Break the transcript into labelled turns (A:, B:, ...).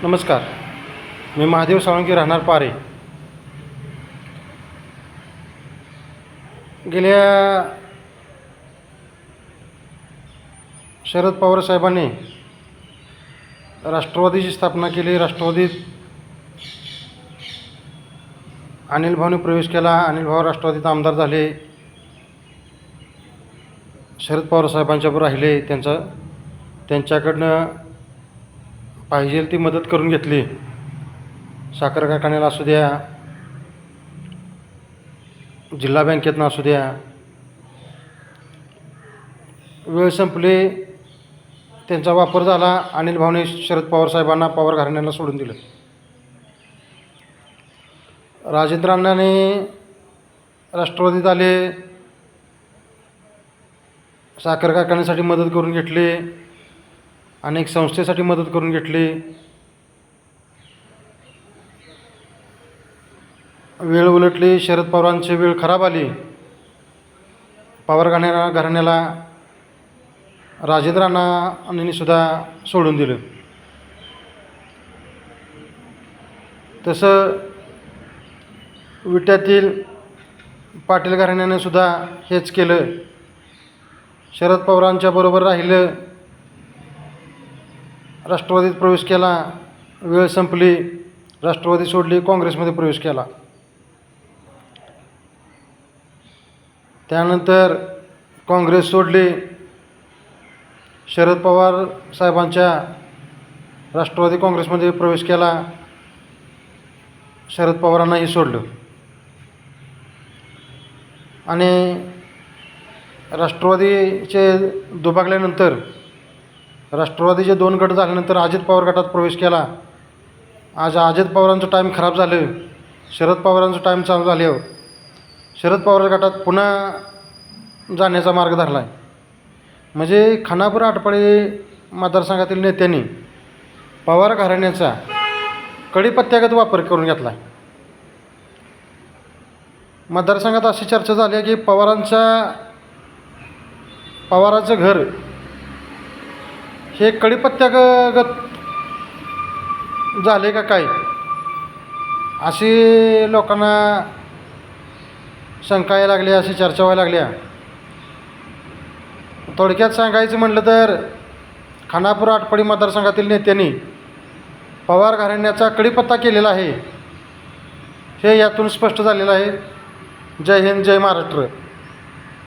A: नमस्कार. मी महादेव साळुंके, राहणार पारे. गेल्या शरद पवार साहेबांनी राष्ट्रवादीची स्थापना केली. राष्ट्रवादीत अनिल भाऊने प्रवेश केला. अनिल भाऊ राष्ट्रवादीत आमदार झाले. शरद पवार साहेबांच्याबरोबर राहिले. त्यांच्याकडनं पाहिजे ती मदत करून घेतली. साखर कारखान्याला असू द्या, जिल्हा बँकेतनं असू द्या. वेळ संपली, त्यांचा वापर झाला. अनिल भाऊने शरद पवार साहेबांना पवार घराण्याला सोडून दिलं. राजेंद्र अण्णांनी राष्ट्रवादीत आले. साखर कारखान्यासाठी मदत करून घेतली. अनेक संस्थेसाठी मदत करून घेतली. वेळ उलटली. शरद पवारांची वेळ खराब आली. पवार घराण्याला राजेंद्र अण्णांनी सुद्धा सोडून दिलं. तसं विट्यातील पाटील घराण्याने सुद्धा हेच केलं. शरद पवारांच्या बरोबर राहिलं. राष्ट्रवादीत प्रवेश केला. वेळ संपली, राष्ट्रवादी सोडली, काँग्रेसमध्ये प्रवेश केला. त्यानंतर काँग्रेस सोडली. शरद पवार साहेबांच्या राष्ट्रवादी काँग्रेसमध्ये प्रवेश केला. शरद पवारांनाही सोडलं. आणि राष्ट्रवादीचे दुभागल्यानंतर, राष्ट्रवादीचे 2 गट झाल्यानंतर अजित पवार गटात प्रवेश केला. आज अजित पवारांचं टाईम खराब झालं. शरद पवारांचं टाईम चालू झाल्यावर शरद पवार गटात पुन्हा जाण्याचा मार्ग धरला आहे. म्हणजे खानापूर आटपाडी मतदारसंघातील नेत्यांनी पवार घराण्याचा कडीपत्त्यागत वापर करून घेतला आहे. मतदारसंघात अशी चर्चा झाली आहे की पवारांचं घर हे कडीपत्त्यागत झाले का काय, अशी लोकांना शंका यायला लागली, अशी चर्चा व्हायला लागल्या. थोडक्यात सांगायचं म्हटलं तर खानापूर आटपाडी मतदारसंघातील नेत्यांनी पवार घराण्याचा कडीपत्ता केलेला आहे, हे यातून स्पष्ट झालेलं आहे. जय हिंद, जय महाराष्ट्र.